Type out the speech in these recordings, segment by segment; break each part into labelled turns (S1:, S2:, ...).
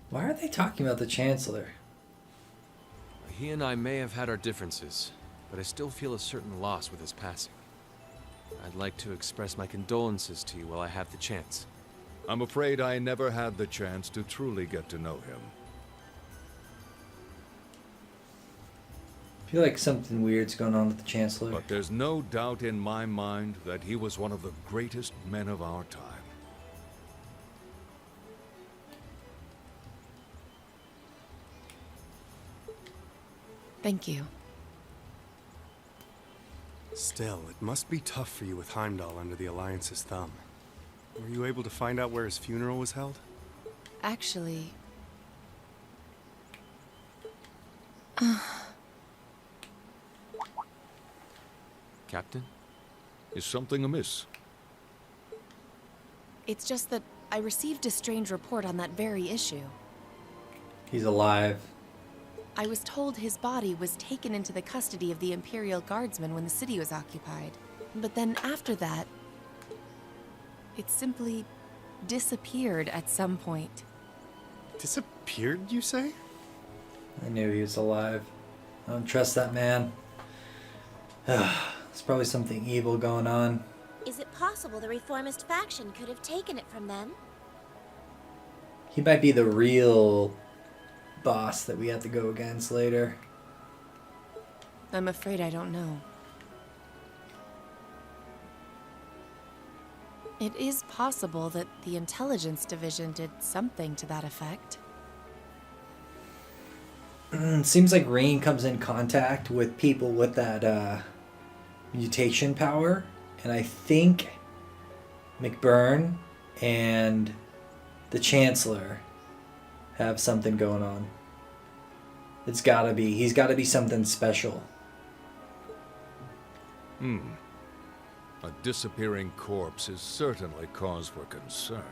S1: Why are they talking about the Chancellor?
S2: He and I may have had our differences, but I still feel a certain loss with his passing. I'd like to express my condolences to you while I have the chance.
S3: I'm afraid I never had the chance to truly get to know him.
S1: I feel like something weird's going on with the Chancellor.
S3: But there's no doubt in my mind that he was one of the greatest men of our time.
S4: Thank you.
S5: Still, it must be tough for you with Heimdall under the Alliance's thumb. Were you able to find out where his funeral was held?
S4: Actually...
S2: Captain?
S3: Is something amiss?
S4: It's just that I received a strange report on that very issue.
S1: He's alive.
S4: I was told his body was taken into the custody of the Imperial Guardsmen when the city was occupied. But then after that, it simply disappeared at some point.
S5: Disappeared, you say?
S1: I knew he was alive. I don't trust that man. There's probably something evil going on.
S6: Is it possible the reformist faction could have taken it from them?
S1: He might be the real boss that we have to go against later.
S4: I'm afraid I don't know. It is possible that the Intelligence Division did something to that effect.
S1: Seems like Rain comes in contact with people with that mutation power, and I think McBurn and the Chancellor have something going on. It's gotta be. He's gotta be something special.
S3: A disappearing corpse is certainly cause for concern.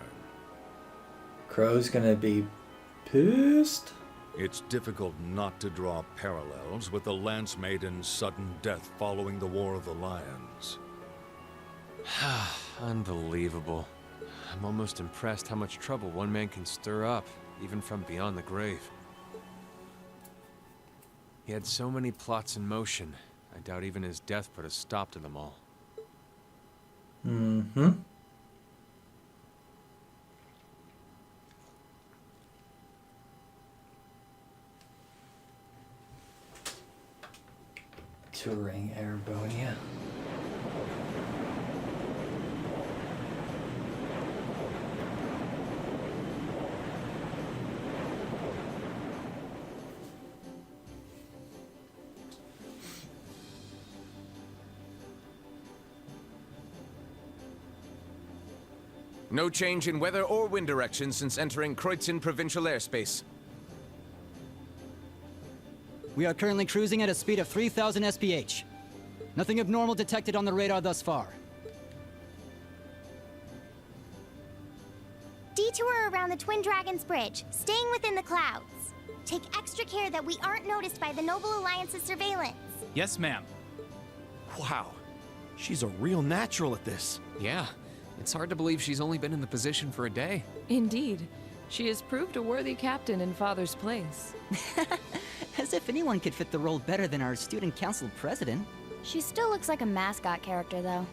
S1: Crow's gonna be pissed.
S3: It's difficult not to draw parallels with the Lance Maiden's sudden death following the War of the Lions.
S2: Unbelievable. I'm almost impressed how much trouble one man can stir up, even from beyond the grave. He had so many plots in motion, I doubt even his death put a stop to them all.
S1: Mm-hmm. Touring Erebonia.
S7: No change in weather or wind direction since entering Kreutzen provincial airspace.
S8: We are currently cruising at a speed of 3,000 SPH. Nothing abnormal detected on the radar thus far.
S6: Detour around the Twin Dragons Bridge, staying within the clouds. Take extra care that we aren't noticed by the Noble Alliance's surveillance.
S9: Yes, ma'am.
S10: Wow. She's a real natural at this.
S2: Yeah, it's hard to believe she's only been in the position for a day.
S11: Indeed. She has proved a worthy captain in Father's place.
S8: As if anyone could fit the role better than our student council president.
S6: She still looks like a mascot character, though.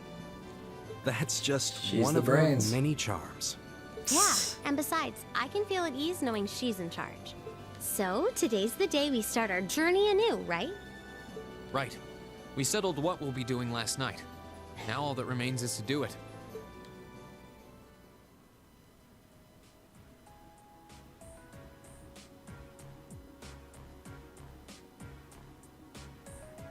S10: That's just
S1: She's
S10: one
S1: the
S10: of her
S1: brains.
S10: many charms.
S6: Yeah, and besides, I can feel at ease knowing she's in charge. So, today's the day we start our journey anew, right?
S2: Right. We settled what we'll be doing last night. Now all that remains is to do it.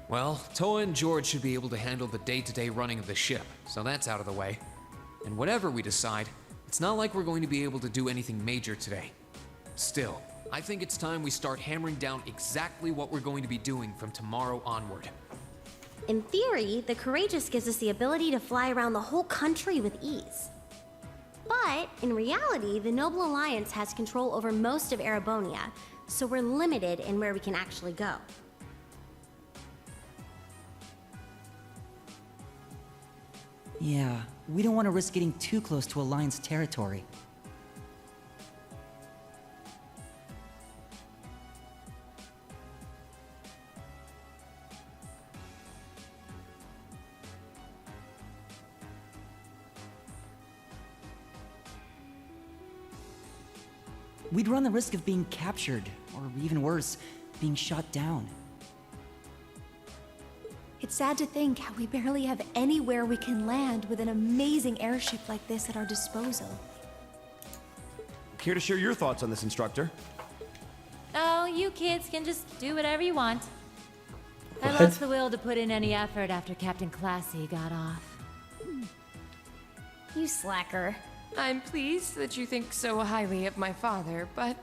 S2: Well, Toa and George should be able to handle the day-to-day running of the ship, so that's out of the way. And whatever we decide, it's not like we're going to be able to do anything major today. Still, I think it's time we start hammering down exactly what we're going to be doing from tomorrow onward.
S6: In theory, the Courageous gives us the ability to fly around the whole country with ease. But, in reality, the Noble Alliance has control over most of Erebonia, so we're limited in where we can actually go.
S8: Yeah, We don't want to risk getting too close to Alliance territory. We'd run the risk of being captured, or even worse, being shot down.
S4: It's sad to think how we barely have anywhere we can land with an amazing airship like this at our disposal.
S10: Care to share your thoughts on this, instructor?
S9: Oh, you kids can just do whatever you want. I
S1: What?
S9: lost the will to put in any effort after Captain Classy got off.
S6: You slacker.
S11: I'm pleased that you think so highly of my father, but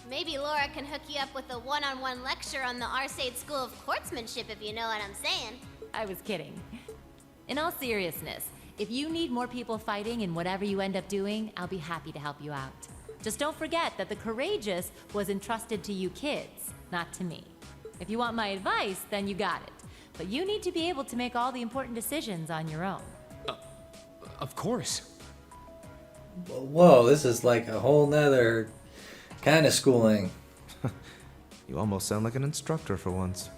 S12: Maybe Laura can hook you up with a one-on-one lecture on the Arcade School of Quartzmanship, if you know what I'm saying.
S9: I was kidding. In all seriousness, if you need more people fighting in whatever you end up doing, I'll be happy to help you out. Just don't forget that the Courageous was entrusted to you kids, not to me. If you want my advice, then you got it. But you need to be able to make all the important decisions on your own.
S2: Of course.
S1: Whoa, this is like a whole nother kind of schooling.
S10: You almost sound like an instructor for once.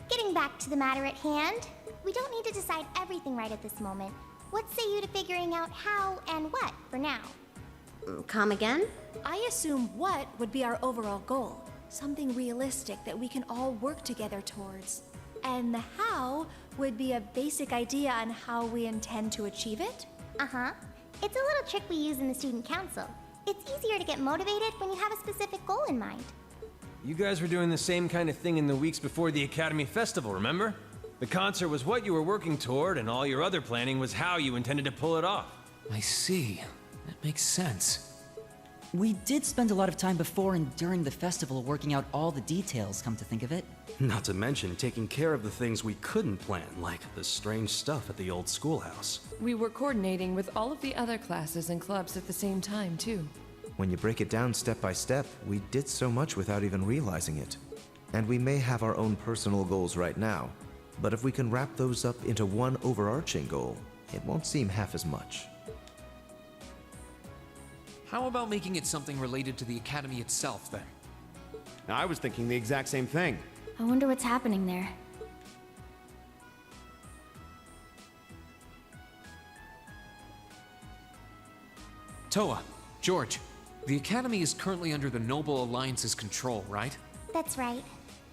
S12: Getting back to the matter at hand, we don't need to decide everything right at this moment. What say you to figuring out how and what for now?
S6: Come again?
S4: I assume what would be our overall goal. Something realistic that we can all work together towards. And the how would be a basic idea on how we intend to achieve it?
S12: Uh-huh. It's a little trick we use in the student council. It's easier to get motivated when you have a specific goal in mind.
S13: You guys were doing the same kind of thing in the weeks before the Academy Festival, remember? The concert was what you were working toward, and all your other planning was how you intended to pull it off.
S2: I see. That makes sense.
S8: We did spend a lot of time before and during the festival working out all the details, come to think of it.
S5: Not to mention taking care of the things we couldn't plan, like the strange stuff at the old schoolhouse.
S11: we were coordinating with all of the other classes and clubs at the same time, too.
S10: When you break it down step by step, we did so much without even realizing it. And we may have our own personal goals right now, but if we can wrap those up into one overarching goal, it won't seem half as much.
S2: How about making it something related to the Academy itself, then?
S10: I was thinking the exact same thing.
S6: I wonder what's happening there.
S2: Toa, George, the Academy is currently under the Noble Alliance's control, right?
S12: That's right.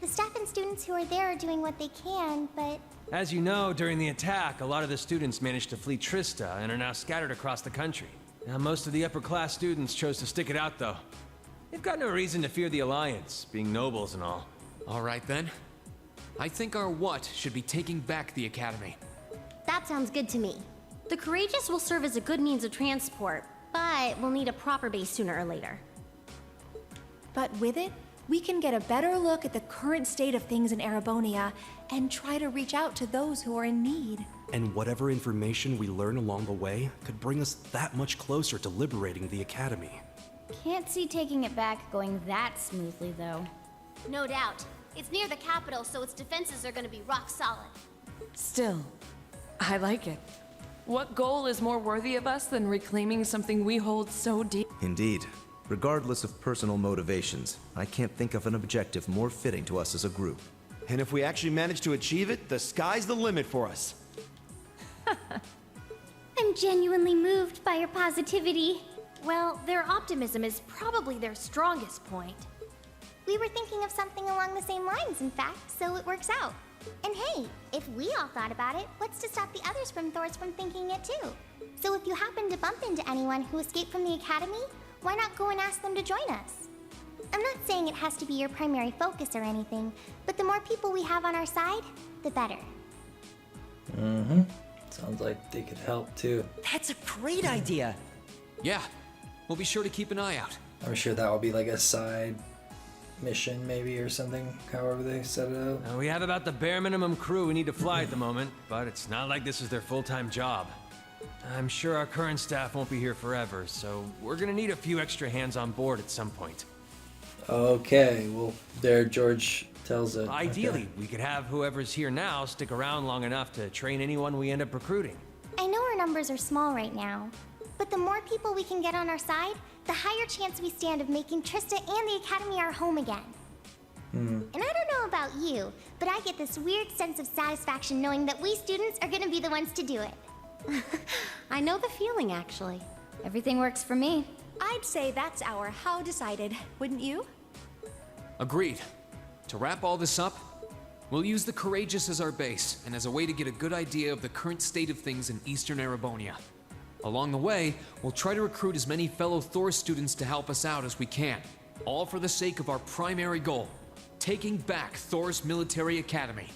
S12: The staff and students who are there are doing what they can, but
S13: As you know, during the attack, a lot of the students managed to flee Trista and are now scattered across the country. Now, most of the upper-class students chose to stick it out, though. They've got no reason to fear the Alliance, being nobles and all.
S2: All right, then. I think our what should be taking back the Academy.
S6: That sounds good to me. The Courageous will serve as a good means of transport, but we'll need a proper base sooner or later.
S4: But with it, we can get a better look at the current state of things in Erebonia and try to reach out to those who are in need.
S5: And whatever information we learn along the way could bring us that much closer to liberating the Academy.
S6: Can't see taking it back going that smoothly, though.
S12: no doubt. It's near the capital, so its defenses are gonna be rock solid.
S11: Still, I like it. What goal is more worthy of us than reclaiming something we hold so deep?
S10: Indeed. Regardless of personal motivations, I can't think of an objective more fitting to us as a group.
S14: And if we actually manage to achieve it, the sky's the limit for us.
S6: I'm genuinely moved by your positivity.
S12: Well, their optimism is probably their strongest point. We were thinking of something along the same lines, in fact, so it works out. And hey, if we all thought about it, what's to stop the others from Thors from thinking it too? So if you happen to bump into anyone who escaped from the Academy, why not go and ask them to join us? I'm not saying it has to be your primary focus or anything, but the more people we have on our side, the better.
S1: Mm-hmm. Sounds like they could help too.
S8: That's a great idea!
S2: Yeah, we'll be sure to keep an eye out.
S1: I'm sure that will be like a side mission maybe or something, however they set it up.
S13: We have about the bare minimum crew we need to fly at the moment, but it's not like this is their full-time job. I'm sure our current staff won't be here forever, so we're gonna need a few extra hands on board at some point.
S1: Okay, well, there George tells it.
S13: Ideally,
S1: Okay.
S13: we could have whoever's here now stick around long enough to train anyone we end up recruiting.
S12: I know we're numbers are small right now. But the more people we can get on our side, the higher chance we stand of making Trista and the Academy our home again. And I don't know about you, but I get this weird sense of satisfaction knowing that we students are gonna be the ones to do it.
S6: I know the feeling, actually.
S15: Everything works for me.
S16: I'd say that's our how decided, wouldn't you?
S2: Agreed. To wrap all this up, we'll use the Courageous as our base and as a way to get a good idea of the current state of things in Eastern Erebonia. Along the way, we'll try to recruit as many fellow Thor students to help us out as we can, all for the sake of our primary goal, taking back Thor's military academy.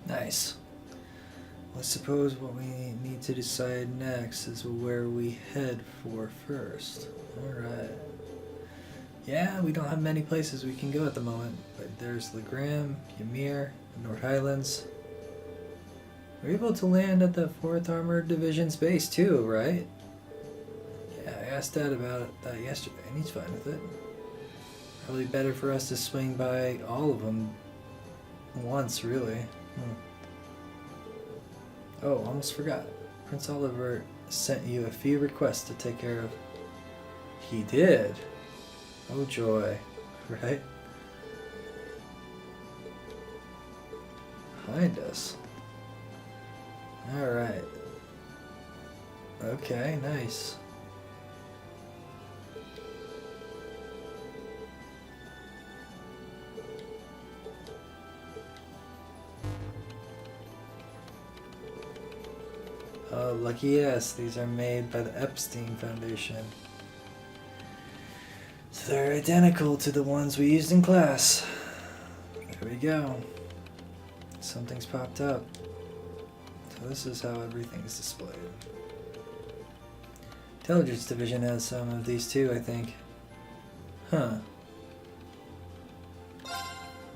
S1: Nice. I suppose what we need to decide next is where we head for first. Alright. Yeah, we don't have many places we can go at the moment, but there's Legram, Ymir, the North Highlands. We're able to land at the 4th Armored Division's base too, right? Yeah, I asked Dad about that yesterday, and he's fine with it. Probably better for us to swing by all of them once, really. Oh, almost forgot. Prince Oliver sent you a few requests to take care of. He did? Oh joy, right? Behind us. Alright. Okay, nice. Oh, lucky us. These are made by the Epstein Foundation. So they're identical to the ones we used in class. There we go. Something's popped up. So this is how everything is displayed. Intelligence Division has some of these too, I think. Huh.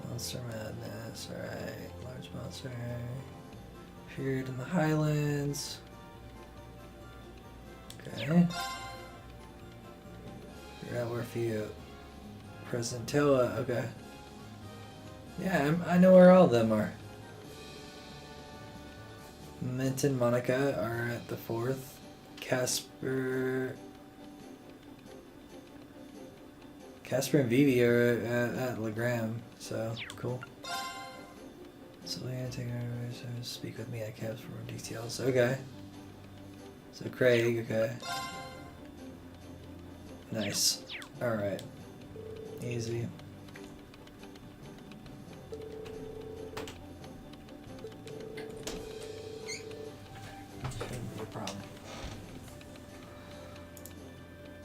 S1: Monster Madness, alright. Large monster. Appeared in the Highlands. Okay. Figure out where for you. Presentoa, okay. Yeah, I know where all of them are. Mint and Monica are at the 4th. Casper and Vivi are at Legram, so cool. So speak with me at Cabs for more details. Okay. So Craig, okay. Nice. Alright. Easy. Shouldn't be a problem.